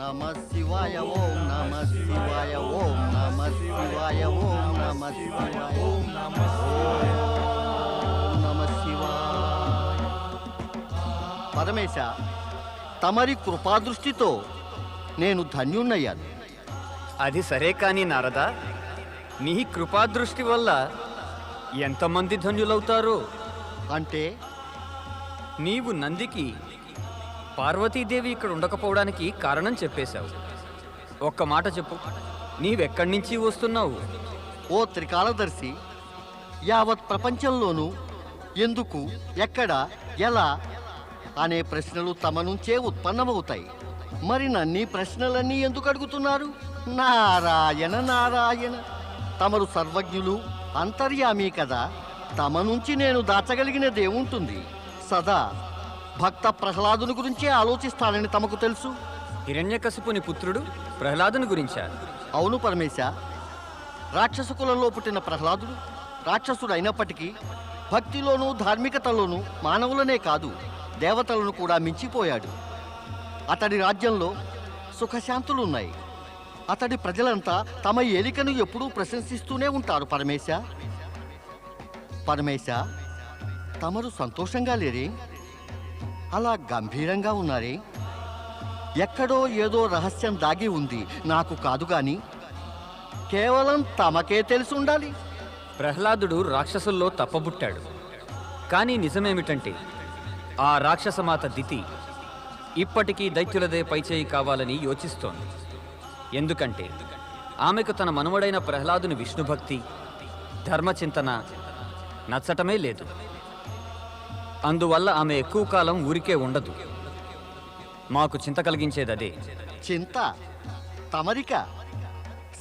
నమః శివాయ ఓం నమః శివాయ ఓం నమః శివాయ ఓం నమః శివాయ ఓం నమః శివాయ. పరమేశ, తమరి కృపాదృష్టితో నేను ధన్యుణ్ణయ్యాను. అది సరే కానీ నారద, నీ కృపాదృష్టి వల్ల ఎంతమంది ధన్యులవుతారో. అంటే నీవు నందికి పార్వతీదేవి ఇక్కడ ఉండకపోవడానికి కారణం చెప్పేశావు. ఒక్క మాట చెప్పు, నీవెక్కడి నుంచి వస్తున్నావు? ఓ త్రికాలదర్శి, యావత్ ప్రపంచంలోనూ ఎందుకు, ఎక్కడ, ఎలా అనే ప్రశ్నలు తమ నుంచే ఉత్పన్నమవుతాయి. మరి నన్నీ ప్రశ్నలన్నీ ఎందుకు అడుగుతున్నారు? నారాయణ నారాయణ, తమరు సర్వజ్ఞులు, అంతర్యామి కదా. తమ నుంచి నేను దాచగలిగినదేముంటుంది? సదా భక్త ప్రహ్లాదుని గురించే ఆలోచిస్తానని తమకు తెలుసు. హిరణ్యకశిపుని పుత్రుడు ప్రహ్లాదుని గురించా? అవును పరమేశ. రాక్షస కులంలో పుట్టిన ప్రహ్లాదుడు రాక్షసుడు అయినప్పటికీ భక్తిలోనూ ధార్మికతలోనూ మానవులనే కాదు, దేవతలను కూడా మించిపోయాడు. అతడి రాజ్యంలో సుఖశాంతులున్నాయి. అతడి ప్రజలంతా తమ ఏలికను ఎప్పుడూ ప్రశంసిస్తూనే ఉంటారు. పరమేశ పరమేశ, తమరు సంతోషంగా లేరే? అలా గంభీరంగా ఉన్నారే? ఎక్కడో ఏదో రహస్యం దాగి ఉంది, నాకు కాదు గాని కేవలం తమకే తెలిసి ఉండాలి. ప్రహ్లాదుడు రాక్షసుల్లో తప్పబుట్టాడు. కానీ నిజమేమిటంటే ఆ రాక్షసమాత దితి ఇప్పటికీ దైత్యులదే పైచేయి కావాలని యోచిస్తోంది. ఎందుకంటే ఆమెకు తన మనుమడైన ప్రహ్లాదుని విష్ణుభక్తి, ధర్మచింతన నచ్చటమే లేదు. అందువల్ల ఆమె ఎక్కువ కాలం ఊరికే ఉండదు. మాకు చింత కలిగించేదదే. చింత తమరిక?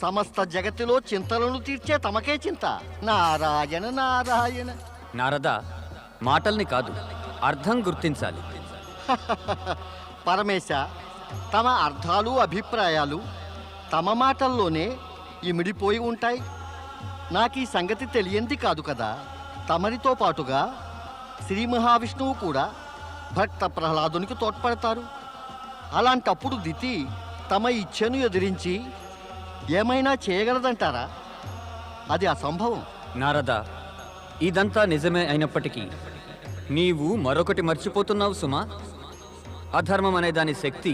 సమస్త జగత్తులో చింతలను తీర్చే తమకే చింత? నారాయణ నారాయణ. నారద, మాటల్ని కాదు, అర్థం గుర్తించాలి. పరమేశ, తమ అర్థాలు అభిప్రాయాలు తమ మాటల్లోనే ఇమిడిపోయి ఉంటాయి. నాకు ఈ సంగతి తెలియంది కాదు కదా. తమరితో పాటుగా శ్రీ మహావిష్ణువు కూడా భక్త ప్రహ్లాదునికి తోడ్పడతారు. అలాంటప్పుడు దితి తమ ఇచ్ఛను ఎదిరించి ఏమైనా చేయగలదంటారా? అది అసంభవం. నారద, ఇదంతా నిజమే అయినప్పటికీ నీవు మరొకటి మర్చిపోతున్నావు సుమా. అధర్మం అనే దాని శక్తి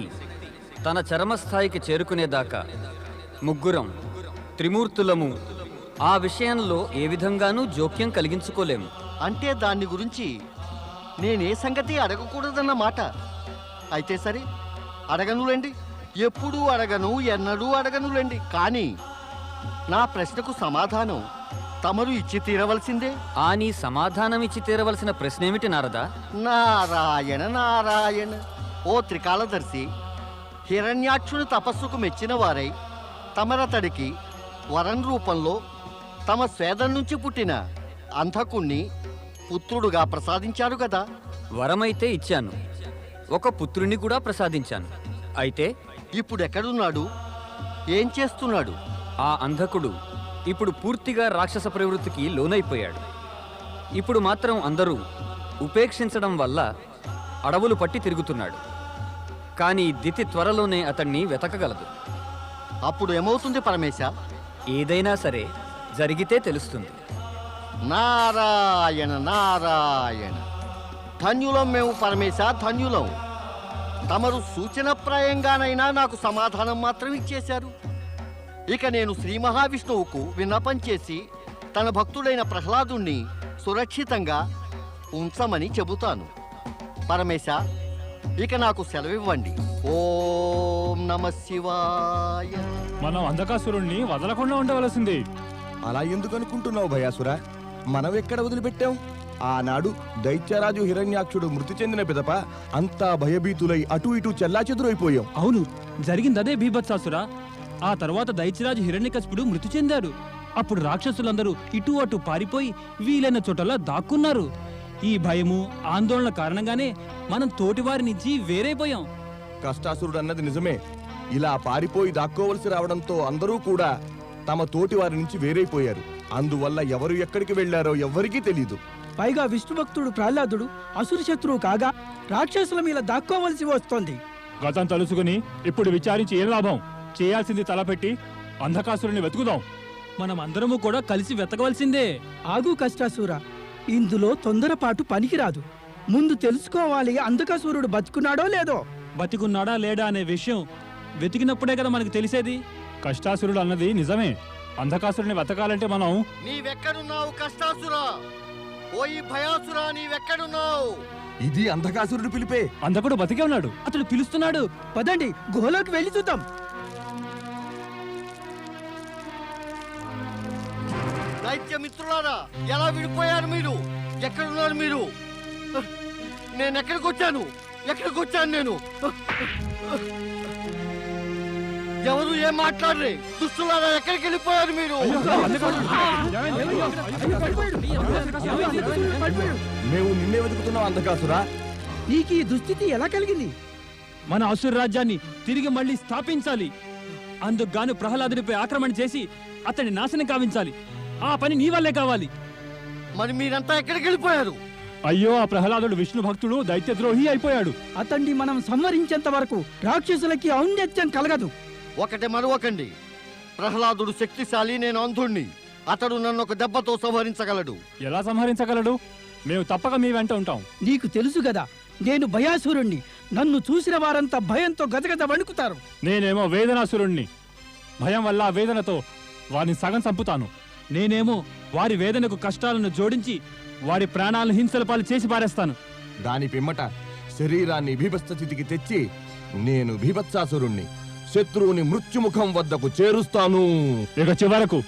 తన చరమస్థాయికి చేరుకునేదాకా ముగ్గురం త్రిమూర్తులము ఆ విషయంలో ఏ విధంగానూ జోక్యం కలిగించుకోలేము. అంటే దాన్ని గురించి నేనే సంగతి అడగకూడదన్న మాట. అయితే సరే, అడగనులేండి. ఎప్పుడూ అడగను, ఎన్నడూ అడగనులేండి. కానీ నా ప్రశ్నకు సమాధానం తమరు ఇచ్చి తీరవలసిందే. ఆ నీ సమాధానం ఇచ్చి తీరవలసిన ప్రశ్నేమిటి నారదా? నారాయణ నారాయణ. ఓ త్రికాలదర్శి, హిరణ్యాక్షుని తపస్సుకు మెచ్చిన వారై తమరతడికి వరం రూపంలో తమ స్వేదం నుంచి పుట్టిన అంధకుణ్ణి పుత్రుడుగా ప్రసాదించారు కదా. వరమైతే ఇచ్చాను, ఒక పుత్రుని కూడా ప్రసాదించాను. అయితే ఇప్పుడు ఎక్కడున్నాడు? ఏం చేస్తున్నాడు? ఆ అంధకుడు ఇప్పుడు పూర్తిగా రాక్షస ప్రవృత్తికి లోనైపోయాడు. ఇప్పుడు మాత్రం అందరూ ఉపేక్షించడం వల్ల అడవులు పట్టి తిరుగుతున్నాడు. కానీ దితి త్వరలోనే అతన్ని వెతకగలదు. అప్పుడు ఏమవుతుంది పరమేశ? ఏదైనా సరే జరిగితే తెలుస్తుంది. నారాయణ నారాయణ. ధన్యులం మేము పరమేశ, ధన్యులం. తమరు సూచనప్రాయంగానైనా నాకు సమాధానం మాత్రం ఇచ్చేశారు. ఇక నేను శ్రీ మహావిష్ణువుకు విన్నపం చేసి తన భక్తుడైన ప్రహ్లాదుణ్ణి సురక్షితంగా ఉంచమని చెబుతాను. పరమేశ, ఇక నాకు సెలవివ్వండి. ఓం నమః శివాయ. మనం అంధకాసురుణ్ణి వదలకుండా ఉండవలసింది. అలా ఎందుకు అనుకుంటున్నావు భయాసుర? మనం ఎక్కడ వదిలిపెట్టాం? ఆనాడు దైత్యరాజు హిరణ్యాక్షుడు మృతి చెందిన పిదప అంతా భయభీతులై అటు ఇటు చెల్లాచెదురైపోయాం. అవును, జరిగిందదే బీభత్సాసుర. ఆ తర్వాత దైత్యరాజు హిరణ్యకశిపుడు మృతి చెందాడు. అప్పుడు రాక్షసులందరూ ఇటు అటు పారిపోయి వీలైన చోటలా దాక్కున్నారు. ఈ భయము ఆందోళన కారణంగానే మనం తోటివారి నుంచి వేరైపోయాం. కష్టాసురుడు అన్నది నిజమే. ఇలా పారిపోయి దాక్కోవలసి రావడంతో అందరూ కూడా తమ తోటి వారి నుంచి వేరైపోయారు. అందువల్ల ఎవరు ఎక్కడికి వెళ్లారో ఎవ్వరికీ తెలీదు. పైగా విష్ణుభక్తుడు ప్రహ్లాదుడు అసురు శత్రువు కాగా రాక్షసుల మీద దాక్కోవలసి వస్తోంది. గతం తలుసుకుని ఇప్పుడు విచారించి ఏం లాభం? చేయాల్సింది తలపెట్టి అంధకాసురుని వెతుకుదాం. మనం అందరము కూడా కలిసి వెతకవలసిందే. ఆగు కష్టాసూరా, ఇందులో తొందరపాటు పనికిరాదు. ముందు తెలుసుకోవాలి అంధకాసురుడు బతుకున్నాడో లేదో. బతికున్నాడా లేడా అనే విషయం వెతికినప్పుడే కదా మనకు తెలిసేది. కష్టాసురుడు అన్నది నిజమే. అంధకాసురుని వెతకాలంటే మనం నీవెక్కడున్నావు కష్టాసురా? ఓయి భయాసురా, నీవెక్కడున్నావు? ఇది అంధకాసురుడు పిలిపే. అంధకుడు బతికే ఉన్నాడు. అతడు పిలుస్తున్నాడు. పదండి, గుహలోకి వెళ్ళి చూద్దాం. దైత్యమిత్రులారా, ఎలా విడిపోయారు మీరు? ఎక్కడున్నారు మీరు? నేను ఎక్కడికి వచ్చాను? నేను ఎవరు ఏం మాట్లాడరే? దుష్టులారా, ఎక్కడికి వెళ్ళిపోయారు మీరు? మేము నిన్నే వెతుకుతున్నాం అంధకాసురా. నీకు ఈ దుస్థితి ఎలా కలిగింది? మన అసుర రాజ్యాన్ని తిరిగి మళ్ళీ స్థాపించాలి. అందుకు గాను ప్రహ్లాదుడిపై ఆక్రమణ చేసి అతన్ని నాశనం కావించాలి. ఆ పని నీ వల్లే కావాలి. మరి మీరంతా ఎక్కడికి వెళ్ళిపోయారు? అయ్యో, ఆ ప్రహ్లాదుడు విష్ణు భక్తుడు దైత్యద్రోహి అయిపోయాడు. అతన్ని మనం సంహరించేంత వరకు రాక్షసులకి ఔన్నత్యం కలగదు. ఒకటి మరొకండి, ప్రహ్లాదుడు శక్తిశాలి, నేను అంధుణ్ణి. అతడు నన్ను ఒక దెబ్బతో సంహరించగలడు. ఎలా సంహరించగలడు? మేము తప్పక మీ వెంట ఉంటాం. నీకు తెలుసు గదా, నేను భయాసురుణ్ణి. నన్ను చూసిన వారంతా భయంతో గదగద వణుకుతారు. నేనేమో వేదనాసురుణ్ణి. భయం వల్ల ఆ వేదనతో వారిని సగం చంపుతాను. నేనేమో వారి వేదనకు కష్టాలను జోడించి వారి ప్రాణాలను హింసల పాలు చేసి పారేస్తాను. దాని పిమ్మట శరీరాన్ని భీభత్స స్థితికి తెచ్చి నేను భీభత్సాసురుణ్ణి శత్రువుని మృత్యుముఖం వద్దకు చేరుస్తాను. ఇక చివరకు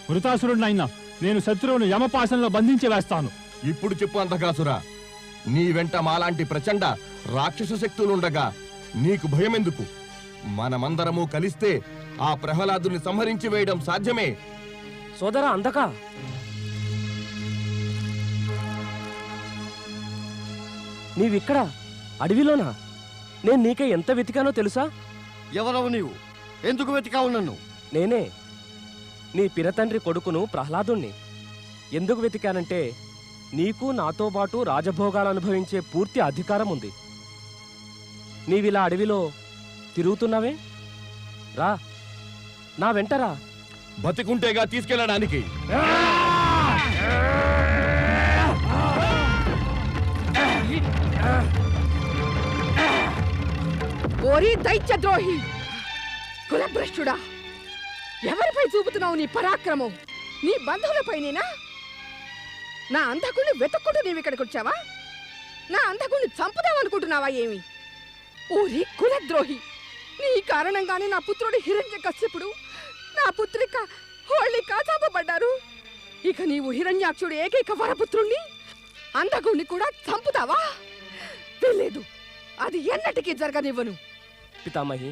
మృతాసురుడినైనా నేను శత్రువును యమపాశంలో బంధించి వేస్తాను. ఇప్పుడు చెప్పు అంధకాసురా, నీ వెంట మాలాంటి ప్రచండ రాక్షస శక్తులుండగా నీకు భయమెందుకు? మనమందరము కలిస్తే ఆ ప్రహ్లాదుని సంహరించి వేయడం సాధ్యమే. సోదరా అందక, నీవిక్కడ అడవిలోనా? నేను నీకే ఎంత వెతికానో తెలుసా? ఎవరవు నీవు? ఎందుకు వెతికావు నన్ను? నేనే నీ పినతండ్రి కొడుకును ప్రహ్లాదుణ్ణి. ఎందుకు వెతికానంటే నీకు నాతో పాటు రాజభోగాలు అనుభవించే పూర్తి అధికారం ఉంది. నీవిలా అడవిలో తిరుగుతున్నావే, రా, నా వెంటరా. బతికుంటేగా తీసుకెళ్ళడానికి. ఓరి దైత్య ద్రోహి, కులభ్రష్టుడా, ఎవరిపై చూపుతున్నావు నీ పరాక్రమం? నీ బంధువులపైనేనా? నా అంధకుణ్ణి వెతుక్కుంటూ నీవిక్కడికి వచ్చావా? నా అంధకుణ్ణి చంపుదామనుకుంటున్నావా ఏమి? ఓరి కులద్రోహి, నీ కారణంగానే నా పుత్రుడు హిరణ్యకశ్యపుడు, నా పుత్రిక హోళిక చంపబడ్డారు. ఇక నీవు హిరణ్యాక్షుడు ఏకైక వరపుత్రుణ్ణి, అంధకుణ్ణి కూడా చంపుతావా? తెలియదు, అది ఎన్నటికీ జరగనివ్వను. పితామహి,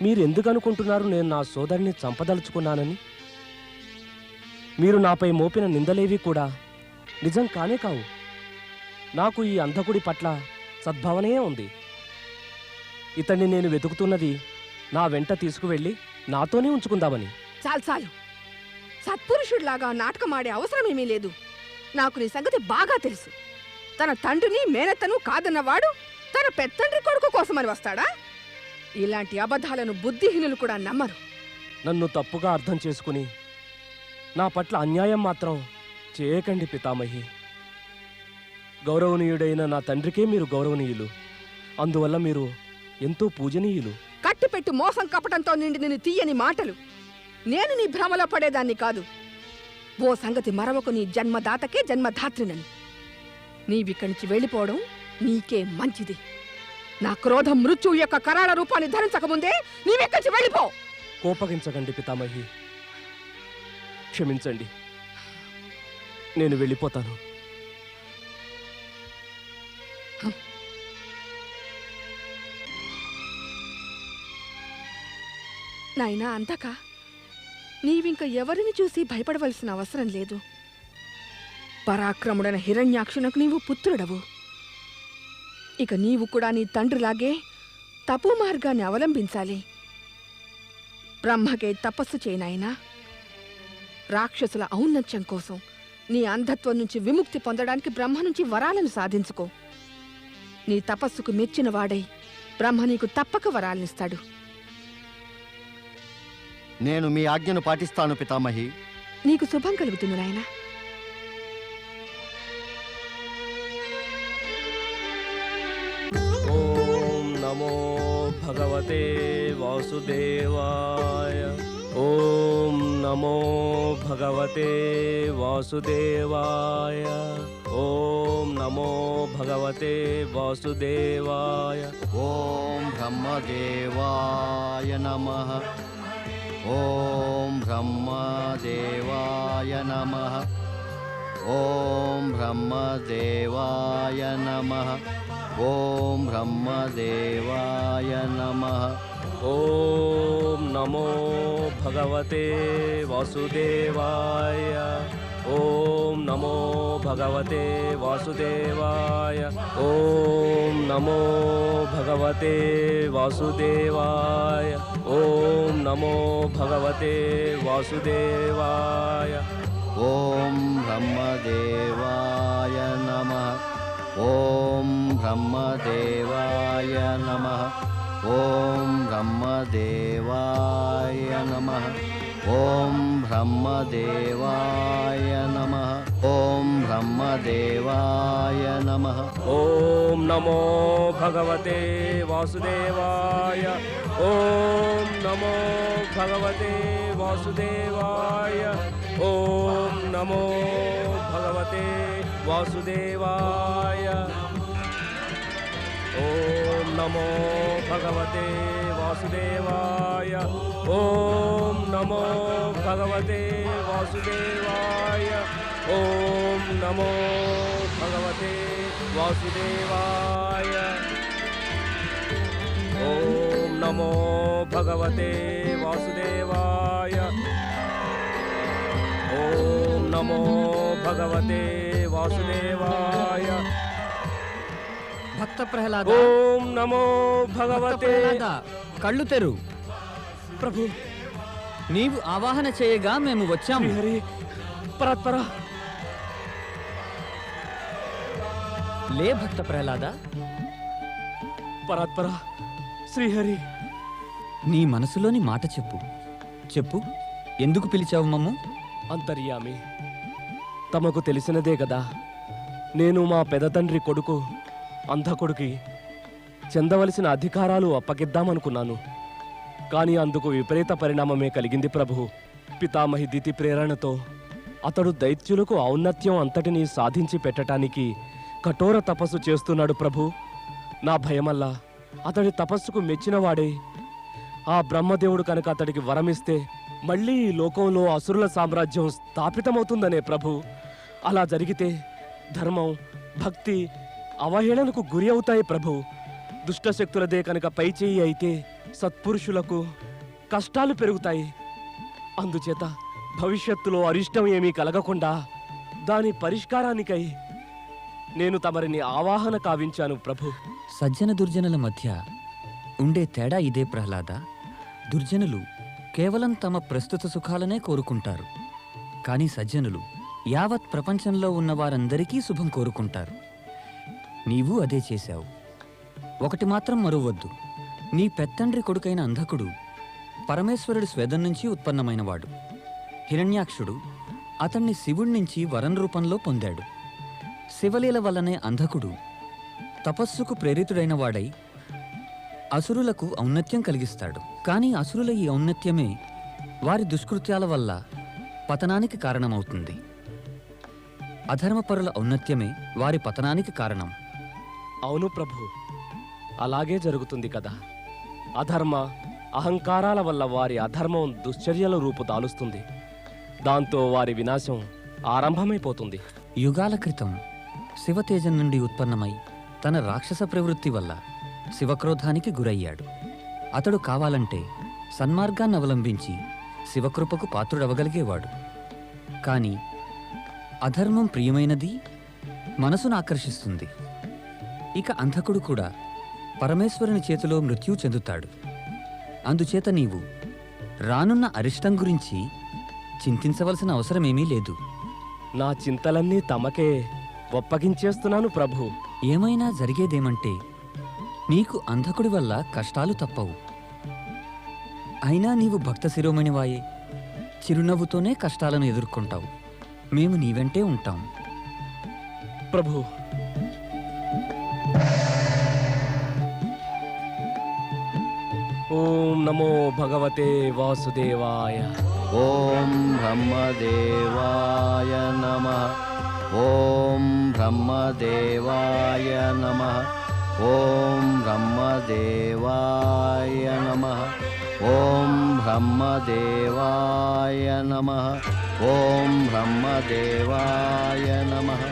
మీరెందుకు అనుకుంటున్నారు నేను నా సోదరిని చంపదలుచుకున్నానని? మీరు నాపై మోపిన నిందలేవి కూడా నిజం కానే కావు. నాకు ఈ అంధకుడి పట్ల సద్భావనే ఉంది. ఇతన్ని నేను వెతుకుతున్నది నా వెంట తీసుకువెళ్ళి నాతోనే ఉంచుకుందామని. చాలు చాలు, సత్పురుషుడిలాగా నాటకమాడే అవసరమేమీ లేదు. నాకు నీ సంగతి బాగా తెలుసు. తన తండ్రిని మేనత్తను కాదన్నవాడు తన పెత్తండ్రి కొడుకు కోసమని వస్తాడా? ఇలాంటి అబద్ధాలను బుద్ధిహీనులు కూడా నమ్మరు. నన్ను తప్పుగా అర్థం చేసుకుని నా పట్ల అన్యాయం మాత్రం చేయకండి పితామహి. గౌరవనీయుడైన నా తండ్రికే మీరు గౌరవనీయులు. అందువల్ల మీరు ఎంతో పూజనీయులు. కట్టిపెట్టు మోసం కపటంతో నిండి నిన్ను తీయని మాటలు. నేను నీ భ్రమలో పడేదాన్ని కాదు. ఓ సంగతి మరొక, నీ జన్మదాతకే జన్మధాత్రినని. నీవిక్కడి నుంచి వెళ్ళిపోవడం నీకే మంచిది. నా క్రోధం మృత్యువు యొక్క కరాళ రూపాన్ని ధరించకముందే నీవెక్కడి నుంచి వెళ్ళిపో. కోపగించకండి పితామహి, క్షమించండి, నేను వెళ్ళిపోతాను. నాయనా అంతక, నీవింక ఎవరిని చూసి భయపడవలసిన అవసరం లేదు. పరాక్రముడైన హిరణ్యాక్షునకు నీవు పుత్రుడవు. ఇక నీవు కూడా నీ తండ్రిలాగే తపో మార్గాన్ని అవలంబించాలి. బ్రహ్మకే తపస్సు చేయనాయనా. రాక్షసుల ఔన్నత్యం కోసం నీ అంధత్వం నుంచి విముక్తి పొందడానికి బ్రహ్మ నుంచి వరాలను సాధించుకో. నీ తపస్సుకు మెచ్చిన వాడై బ్రహ్మ నీకు తప్పక వరాలనిస్తాడు. నేను మీ ఆజ్ఞను పాటిస్తాను పితామహి. నీకు శుభం కలుగుతుంది నాయనా. ఓం నమో భగవతే వాసుదేవాయ. ఓం నమో భగవతే వాసుదేవాయ. ఓం నమో భగవతే వాసుదేవాయ. ఓం బ్రహ్మదేవాయ నమః. ఓం బ్రహ్మదేవాయ నమః. ఓం బ్రహ్మదేవాయ నమః. ఓం బ్రహ్మదేవాయ నమః. ఓం నమో భగవతే వాసుదేవాయ. ఓం నమో భగవతే వాసుదేవాయ. ఓం నమో భగవతే వాసుదేవాయ. ఓం నమో భగవతే వాసుదేవాయ. ఓం బ్రహ్మదేవాయ నమః. ఓం బ్రహ్మదేవాయ నమః. ఓం బ్రహ్మదేవాయ నమః. ఓం బ్రహ్మదేవాయ నమః. ఓం బ్రహ్మదేవాయ నమః. ఓం నమో భగవతే వాసుదేవాయ. ఓం నమో భగవతే వాసుదేవాయ. ఓం నమో భగవతే వాసుదేవాయ. ఓం నమో భగవతే వాసుదేవాయ. ఓం నమో భగవతే వాసుదేవాయ. ఓం నమో భగవతే వాసుదేవాయ. ఓం నమో భగవతే వాసుదేవాయ. ఓం నమో భగవతే వాసుదేవాయ. భక్త ప్రహ్లాద, ఓం నమో భక్త భగవతే. ప్రహ్లాద, కళ్ళు తెరు. ప్రభు నీవు ఆవాహన చేయగా మేము వచ్చాము. హరి పరాత్పర. లే భక్త ప్రహ్లాద. పరాత్పర శ్రీహరి. నీ మనసులోని మాట చెప్పు. చెప్పు, ఎందుకు పిలిచావు మమ్ము? అంతర్యామి, తమకు తెలిసినదే కదా, నేను మా పెదతండ్రి కొడుకు అంధకుడికి చెందవలసిన అధికారాలు అప్పగిద్దామనుకున్నాను. కానీ అందుకు విపరీత పరిణామమే కలిగింది ప్రభు. పితామహి దితి ప్రేరణతో అతడు దైత్యులకు ఔన్నత్యం అంతటినీ సాధించి పెట్టడానికి కఠోర తపస్సు చేస్తున్నాడు ప్రభు. నా భయమల్లా అతడి తపస్సుకు మెచ్చినవాడే ఆ బ్రహ్మదేవుడు కనుక అతడికి వరమిస్తే మళ్ళీ ఈ లోకంలో అసురుల సామ్రాజ్యం స్థాపితమవుతుందనే ప్రభు. అలా జరిగితే ధర్మం, భక్తి అవహేళనకు గురి అవుతాయి ప్రభు. దుష్టశక్తులదే కనుక పైచేయి అయితే సత్పురుషులకు కష్టాలు పెరుగుతాయి. అందుచేత భవిష్యత్తులో అరిష్టం ఏమీ కలగకుండా దాని పరిష్కారానికై నేను తమరిని ఆవాహన కావించాను ప్రభు. సజ్జన దుర్జనుల మధ్య ఉండే తేడా ఇదే ప్రహ్లాద. దుర్జనులు కేవలం తమ ప్రస్తుత సుఖాలనే కోరుకుంటారు. కానీ సజ్జనులు యావత్ ప్రపంచంలో ఉన్న వారందరికీ శుభం కోరుకుంటారు. నీవు అదే చేశావు. ఒకటి మాత్రం మరువద్దు, నీ పెత్తండ్రి కొడుకైన అంధకుడు పరమేశ్వరుడి స్వేదం నుంచి ఉత్పన్నమైనవాడు. హిరణ్యాక్షుడు అతన్ని శివుడి నుంచి వరం రూపంలో పొందాడు. శివలీల వల్లనే అంధకుడు తపస్సుకు ప్రేరితుడైన వాడై అసురులకు ఔన్నత్యం కలిగిస్తాడు. కానీ అసురుల ఈ ఔన్నత్యమే వారి దుష్కృత్యాల వల్ల పతనానికి కారణమవుతుంది. అధర్మపరుల ఔన్నత్యమే వారి పతనానికి కారణం. అవును ప్రభు, అలాగే జరుగుతుంది కదా. అధర్మ అహంకారాల వల్ల వారి అధర్మం దుశ్చర్యల రూపు దాలుస్తుంది. దాంతో వారి వినాశం ఆరంభమైపోతుంది. యుగాల క్రితం శివతేజం నుండి ఉత్పన్నమై తన రాక్షస ప్రవృత్తి వల్ల శివక్రోధానికి గురయ్యాడు. అతడు కావాలంటే సన్మార్గాన్ని అవలంబించి శివకృపకు పాత్రుడవగలిగేవాడు. కానీ అధర్మం ప్రియమైనది, మనసును ఆకర్షిస్తుంది. ఇక అంధకుడు కూడా పరమేశ్వరుని చేతిలో మృత్యు చెందుతాడు. అందుచేత నీవు రానున్న అరిష్టం గురించి చింతించవలసిన అవసరమేమీ లేదు. నా చింతలన్నీ తమకే ఒప్పగించేస్తున్నాను ప్రభు. ఏమైనా జరిగేదేమంటే నీకు అంధకుడి వల్ల కష్టాలు తప్పవు. అయినా నీవు భక్త శిరోమణివాయే, చిరునవ్వుతోనే కష్టాలను ఎదుర్కొంటావు. మేము నీ వెంటే ఉంటాం. ప్రభు, ఓం నమో భగవతే వాసుదేవాయ. ఓం బ్రహ్మదేవాయ నమః. ఓం బ్రహ్మదేవాయ నమః. ఓం బ్రహ్మదేవాయ నమః. ఓం బ్రహ్మదేవాయ నమః. ఓం బ్రహ్మదేవాయ నమః.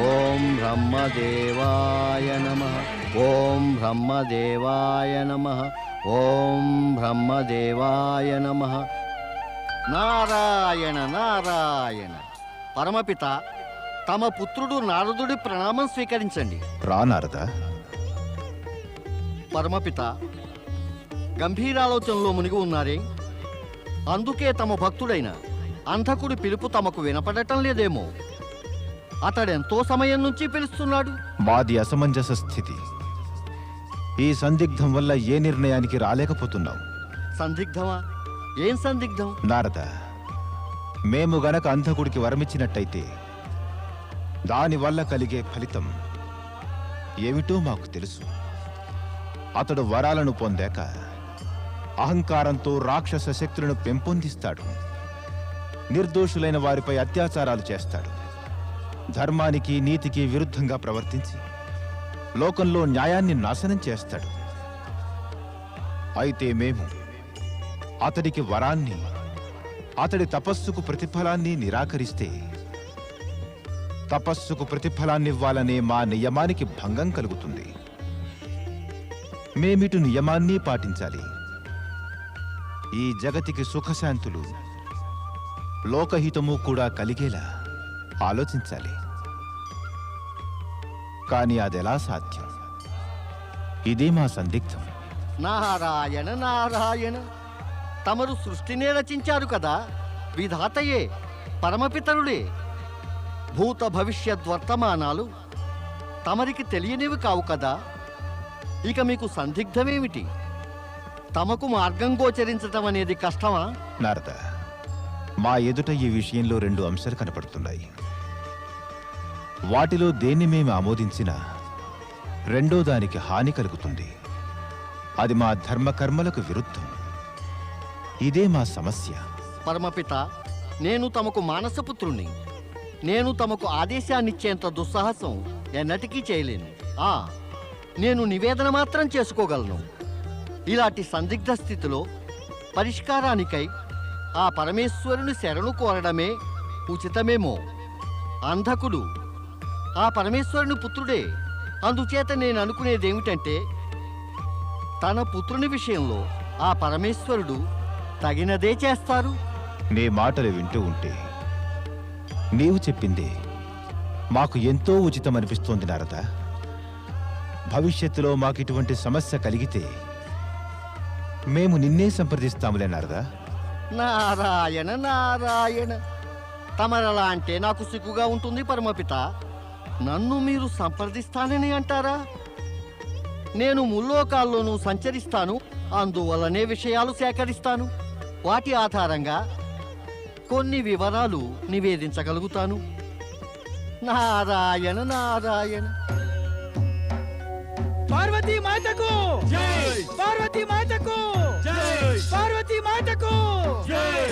ఓం బ్రహ్మదేవాయ నమః. ఓం బ్రహ్మదేవాయ నమః. ఓం బ్రహ్మదేవాయ నమః. నారాయణ నారాయణ. పరమపిత, తమ పుత్రుడు నారదుడి ప్రణామం స్వీకరించండి. రా నారద. పరమపిత, గంభీరాలోచనలో మునిగి ఉన్నారే, అందుకే తమ భక్తుడైన అంధకుడి పిలుపు తమకు వినపడటం లేదేమో. అతడెంతో సమయం నుంచి పిలుస్తున్నాడు. మాది అసమంజస స్థితి. ఈ సందిగ్ధం వల్ల ఏ నిర్ణయానికి రాలేకపోతున్నాం. సందిగ్ధమా? ఏం సందిగ్ధం? నారద, మేము గనక అంధకుడికి వరమిచ్చినట్టయితే దానివల్ల కలిగే ఫలితం ఏమిటో మాకు తెలుసు. అతడు వరాలను పొందాక అహంకారంతో రాక్షస శక్తులను పెంపొందిస్తాడు. నిర్దోషులైన వారిపై అత్యాచారాలు చేస్తాడు. ధర్మానికి నీతికి విరుద్ధంగా ప్రవర్తించి లోకంలో న్యాయాన్ని నాశనం చేస్తాడు. అయితే మేము అతడికి వరాన్ని, అతడి తపస్సుకు ప్రతిఫలాన్ని నిరాకరిస్తే తపస్సుకు ప్రతిఫలాన్నివ్వాలనే మా నియమానికి భంగం కలుగుతుంది. మేమిటు నియమాన్ని పాటించాలి. ఈ జగతికి సుఖశాంతులు, లోకహితము కూడా కలిగేలా ఆలోచించాలి. కానీ అదెలా సాధ్యం? ఇదే మా సందిగ్ధం. నారాయణ నారాయణ. తమరు సృష్టినే రచించారు కదా, విధాతయే, పరమపితరుడే. భూత భవిష్యత్ వర్తమానాలు తమరికి తెలియనివి కావు కదా. ఇక మీకు సందిగ్ధమేమిటి? తమకు మార్గం గోచరించటం అనేది కష్టమా? నారద, మా ఎదుట ఈ విషయంలో 2 అంశాలు కనపడుతున్నాయి. వాటిలో దేన్ని మేము ఆమోదించినా రెండో దానికి హాని కలుగుతుంది. అది మా ధర్మకర్మలకు విరుద్ధం. ఇదే మా సమస్య. పరమపిత, నేను తమకు మానసపుత్రుణ్ణి. నేను తమకు ఆదేశాన్నిచ్చేంత దుస్సాహసం ఎన్నటికీ చేయలేను. నేను నివేదన మాత్రం చేసుకోగలను. ఇలాంటి సందిగ్ధ స్థితిలో పరిష్కారానికై ఆ పరమేశ్వరుని శరణు కోరడమే ఉచితమేమో. అంధకుడు ఆ పరమేశ్వరుని పుత్రుడే. అందుచేత నేను అనుకునేదేమిటంటే, తన పుత్రుని విషయంలో ఆ పరమేశ్వరుడు తగినదే చేస్తారు. నీ మాటలు వింటూ ఉంటే నీవు చెప్పిందే మాకు ఎంతో ఉచితమనిపిస్తోంది నారద. భవిష్యత్తులో మాకిటువంటి సమస్య కలిగితే మేము నిన్నే సంప్రదిస్తాములే నారద. నారాయణ నారాయణ. తమరలా అంటే నాకు సిగ్గుగా ఉంటుంది పరమపిత. నన్ను మీరు సంప్రదిస్తానని అంటారా? నేను ముల్లోకాల్లోనూ సంచరిస్తాను. అందువల్లనే విషయాలు సేకరిస్తాను. వాటి ఆధారంగా కొన్ని వివరాలు నివేదించగలుగుతాను. నారాయణ నారాయణ. పార్వతీ మాతకు జై! పార్వతీ మాతకు జై! పార్వతీ మాతకు జై!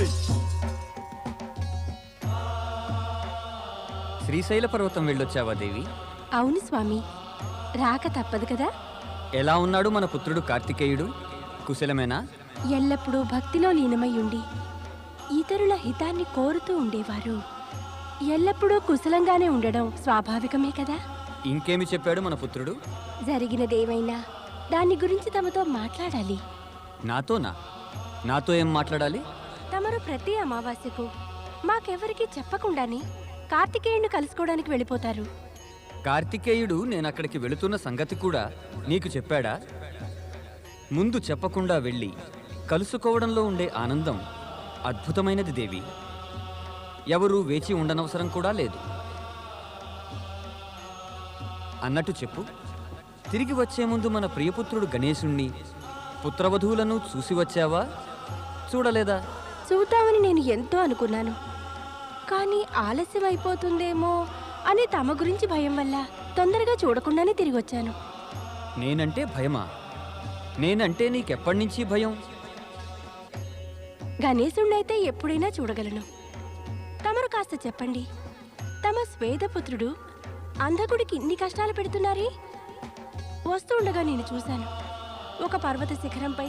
శ్రీశైల పర్వతం వెళ్ళొచ్చావా దేవి? అవును స్వామి, రాక తప్పదు కదా. ఎలా ఉన్నాడు మన పుత్రుడు కార్తికేయుడు? కుశలమేనా? ఎల్లప్పుడూ భక్తిలో లీనమై ఉండి ఇతరుల హితాన్ని కోరుతూ ఉండేవారు. ఎల్లప్పుడూ కుశలంగానే ఉండడం స్వాభావికమే కదా. ఇంకేమి చెప్పాడు మన పుత్రుడు? జరిగినదేమైనా దాని గురించి తమతో మాట్లాడాలి. నాతోనా? నాతో ఏం మాట్లాడాలి? తమరు ప్రతి అమావాస్యకు మాకెవరికి చెప్పకుండానే కార్తికేయుని కలుసుకోవడానికి వెళ్ళిపోతారు. కార్తికేయుడు నేనక్కడికి వెళుతున్న సంగతి కూడా నీకు చెప్పాడా? ముందు చెప్పకుండా వెళ్ళి కలుసుకోవడంలో ఉండే ఆనందం అద్భుతమైనది దేవి. ఎవరూ వేచి ఉండనవసరం కూడా లేదు. అన్నట్టు చెప్పు, తిరిగి వచ్చే ముందు మన ప్రియపుత్రుడు గణేశుణ్ణి పుత్రవధువులను చూసి వచ్చావా, చూడలేదా? చూద్దామని నేను ఎంతో అనుకున్నాను, కానీ ఆలస్యం అయిపోతుందేమో అని తమ గురించి భయం వల్ల తొందరగా చూడకుండానే తిరిగి వచ్చాను. నేనంటే భయమా? నేనంటే నీకెప్పటి నుంచి భయం? గణేశుణ్ణైతే ఎప్పుడైనా చూడగలను. తమరు కాస్త చెప్పండి, తమ స్వేదపుత్రుడు అంధకుడికి ఇన్ని కష్టాలు పెడుతున్నారే? వస్తూ ఉండగా నేను చూశాను, ఒక పర్వత శిఖరంపై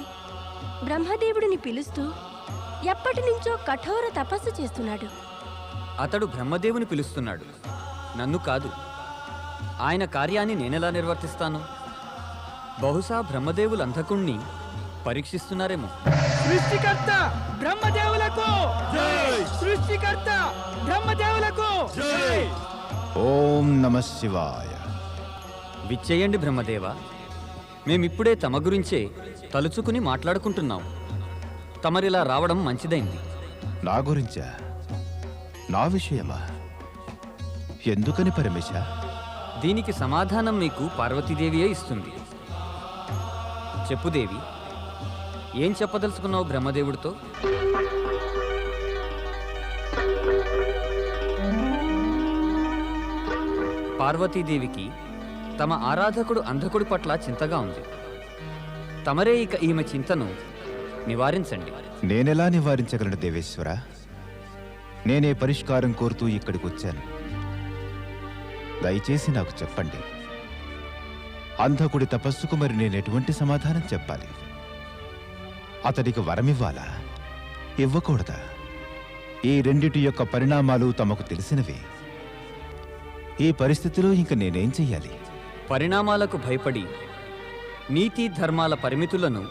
బ్రహ్మదేవుడిని పిలుస్తూ ఎప్పటి నుంచో కఠోర తపస్సు చేస్తున్నాడు. అతడు బ్రహ్మదేవుని పిలుస్తున్నాడు, నన్ను కాదు. ఆయన కార్యాన్ని నేనెలా నిర్వర్తిస్తాను? బహుశా బ్రహ్మదేవులు అంధకుణ్ణి పరీక్షిస్తున్నారేమో. సృష్టికర్త బ్రహ్మదేవులకు సృష్టికర్త బ్రహ్మదేవులకు ఓం నమః శివాయ. విచ్చేయండి బ్రహ్మదేవ, మేమిప్పుడే తమ గురించే తలుచుకుని మాట్లాడుకుంటున్నాం. తమరిలా రావడం మంచిదైంది. నా గురించా? నా విషయమా? ఎందుకని పరమేశ? దీనికి సమాధానం మీకు పార్వతీదేవియే ఇస్తుంది. చెప్పు దేవి, ఏం చెప్పదలుచుకున్నావు బ్రహ్మదేవుడితో? పార్వతీదేవికి తమ ఆరాధకుడు అంధకుడి పట్ల చింతగా ఉంది. తమరే ఇక ఈమె చింతను నివారించండి. నేనెలా నివారించగలను దేవేశ్వర? నేనే పరిష్కారం కోరుతూ ఇక్కడికి వచ్చాను. దయచేసి నాకు చెప్పండి, అంధకుడి తపస్సుకు మరి నేను ఎటువంటి సమాధానం చెప్పాలి? అతడికి వరమివ్వాలా, ఇవ్వకూడదా? ఈ రెండిటి యొక్క పరిణామాలు తమకు తెలిసినవే. ఈ పరిస్థితిలో ఇంక నేనేం చెయ్యాలి? పరిణామాలకు భయపడి నీతి ధర్మాల పరిమితులను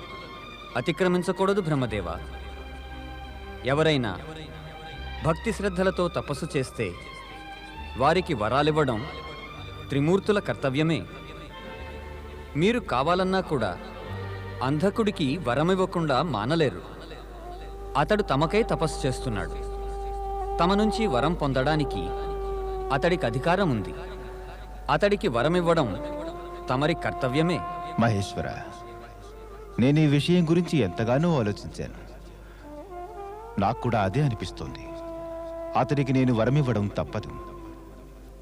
అతిక్రమించకూడదు బ్రహ్మదేవ. ఎవరైనా భక్తి శ్రద్ధలతో తపస్సు చేస్తే వారికి వరాలివ్వడం త్రిమూర్తుల కర్తవ్యమే. మీరు కావాలన్నా కూడా అంధకుడికి వరమివ్వకుండా మానలేరు. అతడు తమకై తపస్సు చేస్తున్నాడు. తమ నుంచి వరం పొందడానికి అతడికి అధికారం ఉంది. అతడికి వరమివ్వడం తమరి కర్తవ్యమే. మహేశ్వర, నేను ఈ విషయం గురించి ఎంతగానో ఆలోచించాను. నాకు కూడా అదే అనిపిస్తోంది. అతడికి నేను వరమివ్వడం తప్పదు,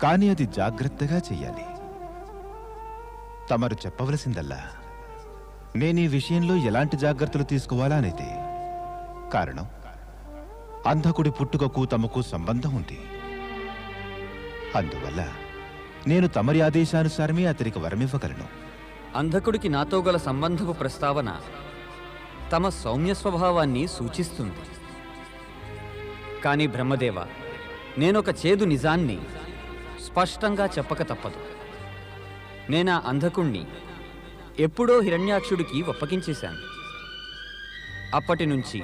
కానీ అది జాగ్రత్తగా చెయ్యాలి. తమరు చెప్పవలసిందల్లా నేను ఈ విషయంలో ఎలాంటి జాగ్రత్తలు తీసుకోవాలా అనేది. కారణం, అంధకుడి పుట్టుకకు తమకు సంబంధం ఉంది. అందువల్ల నేను తమరి ఆదేశానుసారమే అతడికి వరమివ్వగలను. అంధకుడికి నాతో గల సంబంధపు ప్రస్తావన తమ సౌమ్య స్వభావాన్ని సూచిస్తుంది. కానీ బ్రహ్మదేవ, నేనొక చేదు నిజాన్ని స్పష్టంగా చెప్పక తప్పదు. నేనా అంధకుణ్ణి ఎప్పుడో హిరణ్యాక్షుడికి ఒప్పగించేశాను. అప్పటి నుంచి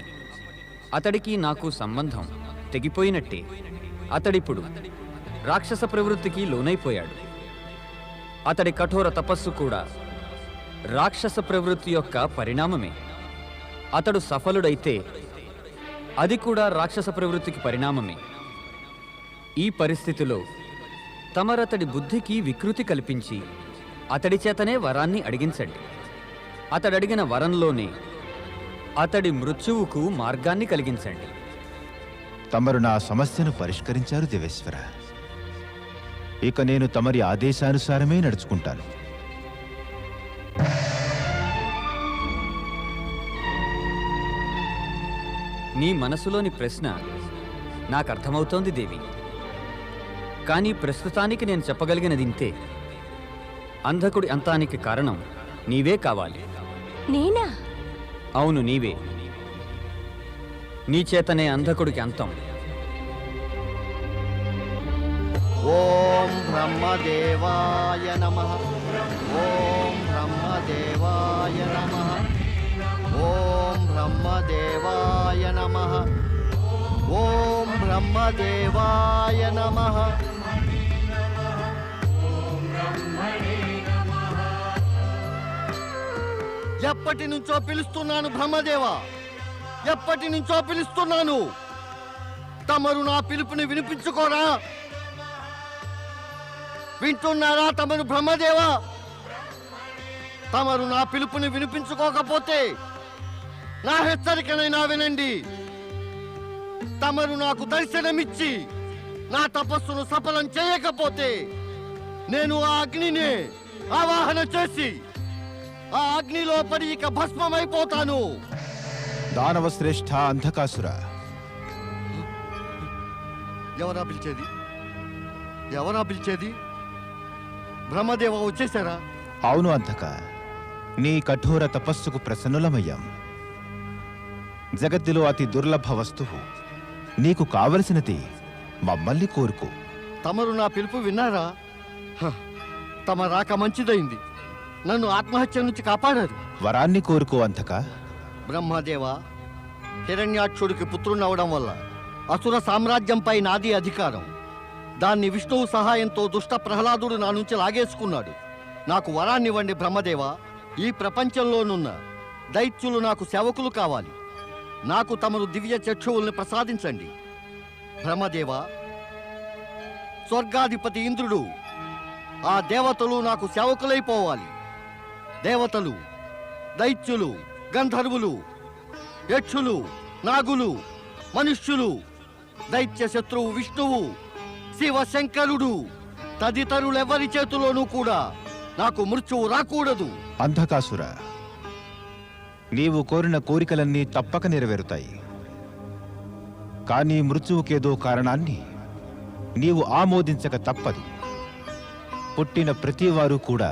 అతడికి నాకు సంబంధం తెగిపోయినట్టే. అతడిప్పుడు రాక్షస ప్రవృత్తికి లోనైపోయాడు. అతడి కఠోర తపస్సు కూడా రాక్షస ప్రవృత్తి యొక్క పరిణామమే. అతడు సఫలుడైతే అది కూడా రాక్షస ప్రవృత్తికి పరిణామమే. ఈ పరిస్థితిలో తమరతడి బుద్ధికి వికృతి కల్పించి అతడి చేతనే వరాన్ని అడిగించండి. అతడడిగిన వరంలోనే అతడి మృత్యువుకు మార్గాన్ని కలిగించండి. తమరు నా సమస్యను పరిష్కరించారు దేవేశ్వర. ఇక నేను తమరి ఆదేశానుసారమే నడుచుకుంటాను. నీ మనసులోని ప్రశ్న నాకు అర్థమవుతోంది దేవి. కానీ ప్రస్తుతానికి నేను చెప్పగలిగినది ఇంతే. అంధకుడి అంతానికి కారణం నీవే కావాలి. నేనా? అవును, నీవే. నీ చేతనే అంధకుడికి అంతం. ఓం బ్రహ్మదేవాయ నమః. ఓం బ్రహ్మదేవాయ నమః. ఓం బ్రహ్మదేవాయ నమః. ఓం బ్రహ్మదేవాయ నమః. ఎప్పటి నుంచో పిలుస్తున్నాను బ్రహ్మదేవా, ఎప్పటి నుంచో పిలుస్తున్నాను. తమరు నా పిలుపుని వినిపించుకోరా? వింటున్నారా తమరు బ్రహ్మదేవా? తమరు నా పిలుపుని వినిపించుకోకపోతే నా హెచ్చరికనైనా వినండి. తమరు నాకు దర్శనమిచ్చి నా తపస్సును సఫలం చేయకపోతే నేను ఆ అగ్నిని ఆవాహన చేసి ఆ అగ్నిలో పడి ఇక భస్మమైపోతాను. దానవ శ్రేష్ఠ అంధకాసుర, ఎవరా పిలిచేది? ఎవరా పిలిచేది? బ్రహ్మదేవ వచ్చేసారా? అవును అంధక, నీ కఠోర తపస్సుకు ప్రసన్నులమయ్యాం. జగత్తులో అతి దుర్లభ వస్తువు, నీకు కావలసినది మమ్మల్ని కోరుకో. తమరు నా పిలుపు విన్నారా? హ, తమ రాక మంచిదైంది. నన్ను ఆత్మహత్య నుంచి కాపాడారు. వరాన్ని కోరుకో అంధక. బ్రహ్మదేవ, హిరణ్యాక్షుడికి పుత్రునవడం వల్ల అసుర సామ్రాజ్యంపై నాది అధికారం. దాన్ని విష్ణువు సహాయంతో దుష్ట ప్రహ్లాదుడు నా నుంచి లాగేసుకున్నాడు. నాకు వరాన్నివ్వండి బ్రహ్మదేవ. ఈ ప్రపంచంలోనున్న దైత్యులు నాకు సేవకులు కావాలి. నాకు తమరు దివ్య చక్షువుల్ని ప్రసాదించండి. బ్రహ్మదేవ, స్వర్గాధిపతి ఇంద్రుడు, ఆ దేవతలు నాకు సేవకులైపోవాలి. దేవతలు, దైత్యులు, గంధర్వులు, యక్షులు, నాగులు, మనుష్యులు, దైత్య శత్రువు విష్ణువు, శివశంకరుడు తదితరులెవరి చేతిలోనూ కూడా నాకు మృత్యువు రాకూడదు. అంధకాసుర, నీవు కోరిన కోరికలన్నీ తప్పక నెరవేరుతాయి. కానీ మృత్యువుకేదో కారణాన్ని నీవు ఆమోదించక తప్పదు. పుట్టిన ప్రతివారు కూడా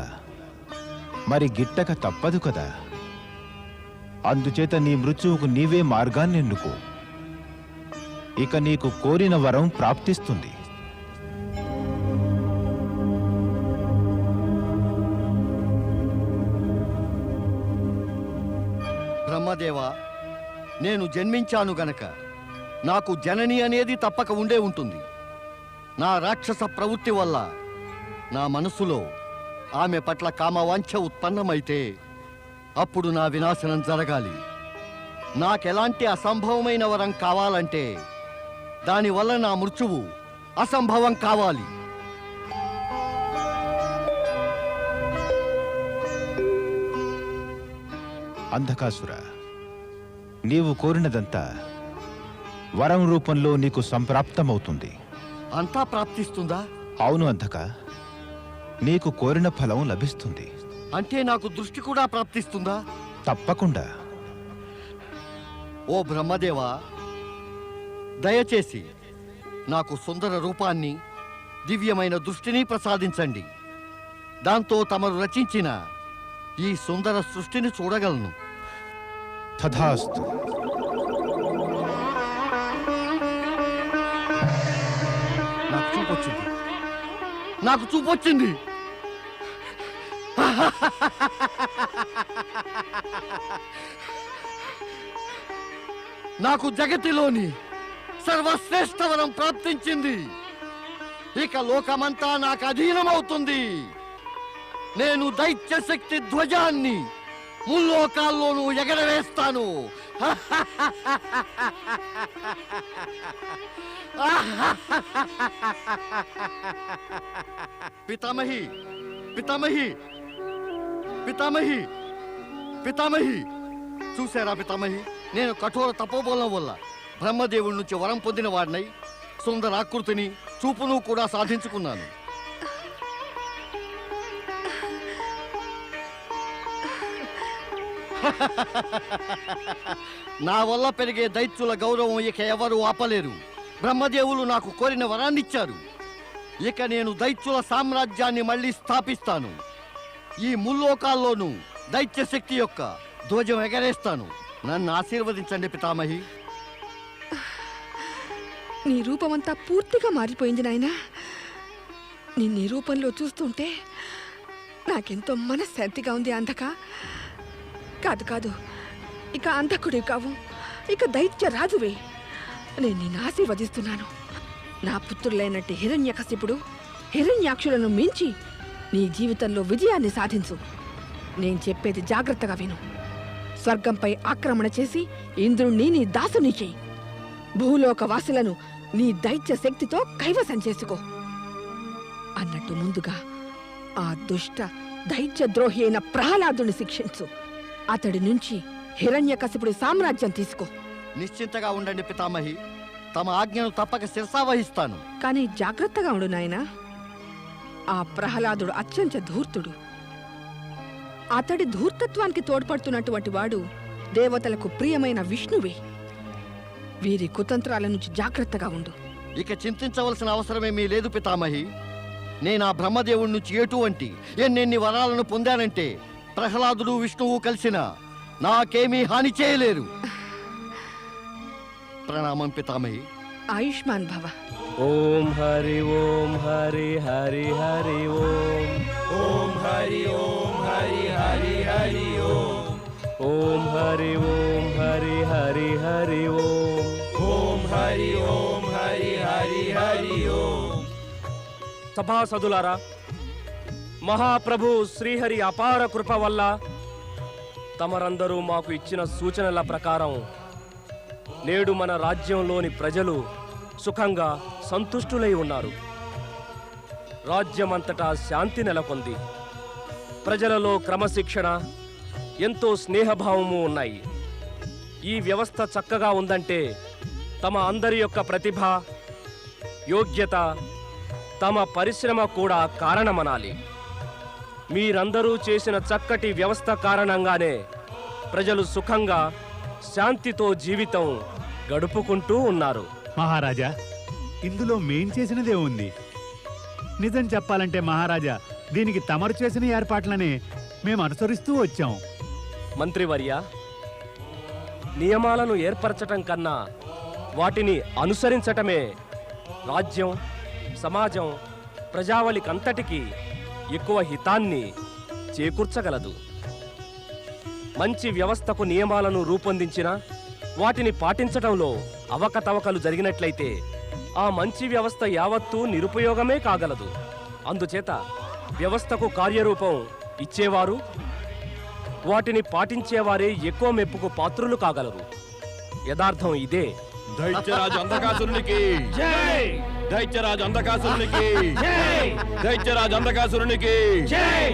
మరి గిట్టక తప్పదు కదా. అందుచేత నీ మృత్యువుకు నీవే మార్గాన్ని ఎన్నుకో. ఇక నీకు కోరిన వరం ప్రాప్తిస్తుంది. బ్రహ్మదేవ, నేను జన్మించాను గనక నాకు జనని అనేది తప్పక ఉండే ఉంటుంది. నా రాక్షస ప్రవృత్తి వల్ల నా మనసులో ఆమె పట్ల కామవాంఛ ఉత్పన్నమైతే అప్పుడు నా వినాశనం జరగాలి. నాకెలాంటి అసంభవమైన వరం కావాలంటే దానివల్ల నా మృత్యువు అసంభవం కావాలి. అంధకాసుర, నీవు కోరినదంతా వరం రూపంలో నీకు సంప్రాప్తమవుతుంది. అంతా ప్రాప్తిస్తుందా? అవును అంధక, నీకు కోరిన ఫలం లభిస్తుంది. అంటే నాకు దృష్టి కూడా ప్రాప్తిస్తుందా? తప్పకుండా. ఓ బ్రహ్మదేవా, దయచేసి నాకు సుందర రూపాన్ని, దివ్యమైన దృష్టిని ప్రసాదించండి. దాంతో తమరు రచించిన ఈ సుందర సృష్టిని చూడగలను. తథాస్తు. నాకు చూపొచ్చింది, నాకు చూపొచ్చింది. నాకు జగతిలోని సర్వశ్రేష్ఠ వరం ప్రాప్తించింది. ఇక లోకమంతా నాకు అధీనమవుతుంది. నేను దైత్య శక్తి ధ్వజాన్ని ముల్లోకాల్లోనూ ఎగరవేస్తాను. పితామహి, పితామహి, పితామహి, పితామహి, చూసారా పితామహి? నేను కఠోర తపోబలం వల్ల బ్రహ్మదేవుడి నుంచి వరం పొందిన వాడినై సుందరాకృతిని, చూపును కూడా సాధించుకున్నాను. నా వల్ల పెరిగే దైత్యుల గౌరవం ఇక ఎవరు ఆపలేరు. బ్రహ్మదేవులు నాకు కోరిన వరాన్నిచ్చారు. ఇక నేను దైత్యుల సామ్రాజ్యాన్ని మళ్ళీ స్థాపిస్తాను. ఈ ముల్లోకాల్లోనూ దైత్య శక్తి యొక్క ధ్వజం ఎగరేస్తాను. నన్ను ఆశీర్వదించండి పితామహి. నీ రూపమంతా పూర్తిగా మారిపోయింది నాయనా. నిన్ను ఈ రూపంలో చూస్తుంటే నాకెంతో మనశ్శాంతిగా ఉంది. అంధక కాదు కాదు, ఇక అంధకుడివి కావు, ఇక దైత్య రాజువే. నేను నిన్ను ఆశీర్వదిస్తున్నాను. నా పుత్రులైనట్టు హిరణ్యకశిపుడు, హిరణ్యాక్షులను మించి నీ జీవితంలో విజయాన్ని సాధించు. నేను చెప్పేది జాగ్రత్తగా విను. స్వర్గంపై ఆక్రమణ చేసి ఇంద్రుణ్ణి నీ దాసుని చెయ్యి. భూలోక వాసులను నీ దైత్య శక్తితో కైవసం చేసుకో. అన్నట్టు ముందుగా ఆ దుష్ట దైత్యద్రోహి అయిన ప్రహ్లాదుని శిక్షించు. అతడి నుంచి హిరణ్యకశిపుడి సామ్రాజ్యం తీసుకో. నిశ్చింతగా ఉండండి పితామహి. తమ ఆజ్ఞను తప్పక శిరసావహిస్తాను. కానీ జాగ్రత్తగా ఉండు నాయనా. ఆ ప్రహ్లాదుడు అత్యంత ధూర్తుడు. అతడి ధూర్తత్వానికి తోడ్పడుతున్నటువంటి వాడు దేవతలకు ప్రియమైన విష్ణువే. వీరి కుతంత్రాల నుంచి జాగ్రత్తగా ఉండు. ఇక చింతించవలసిన అవసరమేమీ లేదు పితామహి. నేను ఆ బ్రహ్మదేవుడి నుంచి ఎటువంటి ఎన్నెన్ని వరాలను పొందానంటే ప్రహ్లాదుడు విష్ణువు కలిసిన నాకేమీ హాని చేయలేరు. ప్రణామం పితామహి. ఆయుష్మాన్ భవ. ఓం హరి ఓం హరి హరి హరి ఓం. ఓం హరి ఓం హరి హరి హరి ఓం. ఓం హరి ఓం హరి హరి హరి ఓం. ఓం హరి ఓం హరి హరి హరి ఓం. సభాసదులారా, మహాప్రభు శ్రీహరి అపార కృప వల్ల తమరందరూ మాకు ఇచ్చిన సూచనల ప్రకారం నేడు మన రాజ్యంలోని ప్రజలు సుఖంగా సంతుష్టులై ఉన్నారు. రాజ్యమంతటా శాంతి నెలకొంది. ప్రజలలో క్రమశిక్షణ, ఎంతో స్నేహభావము ఉన్నాయి. ఈ వ్యవస్థ చక్కగా ఉందంటే తమ అందరి యొక్క ప్రతిభ, యోగ్యత, తమ పరిశ్రమ కూడా కారణమనాలి. మీరందరూ చేసిన చక్కటి వ్యవస్థ కారణంగానే ప్రజలు సుఖంగా శాంతితో జీవితం గడుపుకుంటూ ఉన్నారు. మహారాజా, ఇందులో మేం చేసినదే ఉంది. నిజం చెప్పాలంటే మహారాజా, దీనికి తమరు చేసిన ఏర్పాట్లనే మేము అనుసరిస్తూ వచ్చాం. మంత్రివర్య, నియమాలను ఏర్పరచటం కన్నా వాటిని అనుసరించటమే రాజ్యం, సమాజం, ప్రజావళికంతటికీ ఎక్కువ హితాన్ని చేకూర్చగలదు. మంచి వ్యవస్థకు నియమాలను రూపొందించిన వాటిని పాటించటంలో అవకతవకలు జరిగినట్లయితే ఆ మంచి వ్యవస్థ యావత్తూ నిరుపయోగమే కాగలదు. అందుచేత వ్యవస్థకు కార్యరూపం ఇచ్చేవారు, వాటిని పాటించేవారే ఎక్కువ మెప్పుకు పాత్రులు కాగలరు. యథార్థం ఇదే. దైత్యరాజు అంధకాసురునికి జై. దైత్యరాజు అంధకాసురునికి జై. దైత్యరాజు అంధకాసురునికి జై.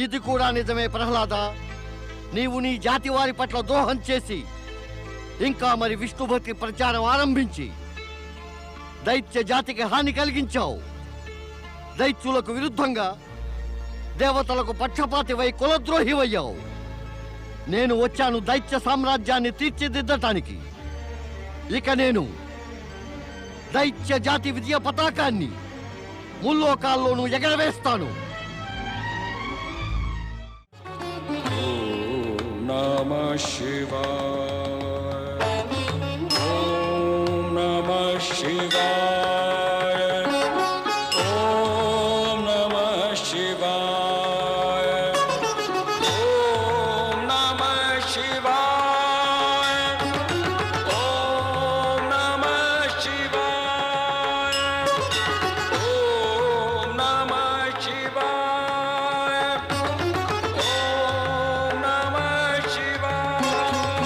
ఇది కూడా నిజమే ప్రహ్లాద. నీవు నీ జాతి వారి పట్ల ద్రోహం చేసి ఇంకా మరి విష్ణుభక్తి ప్రచారం ఆరంభించి దైత్య జాతికి హాని కలిగించావు. దైత్యులకు విరుద్ధంగా దేవతలకు పక్షపాతివై కులద్రోహివయ్యావు. నేను వచ్చాను దైత్య సామ్రాజ్యాన్ని తీర్చిదిద్దటానికి. ఇక నేను దైత్య జాతి విజయ పతాకాన్ని ముల్లోకాల్లోనూ ఎగరవేస్తాను. నమః శివాయ. ఓం నమః శివాయ. ఓం నమః శివాయ. ఓం నమః శివాయ. ఓం నమః శివాయ. ఓం నమః శివాయ. ఓం నమః శివాయ.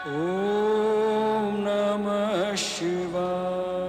ఓం నమః శివాయ.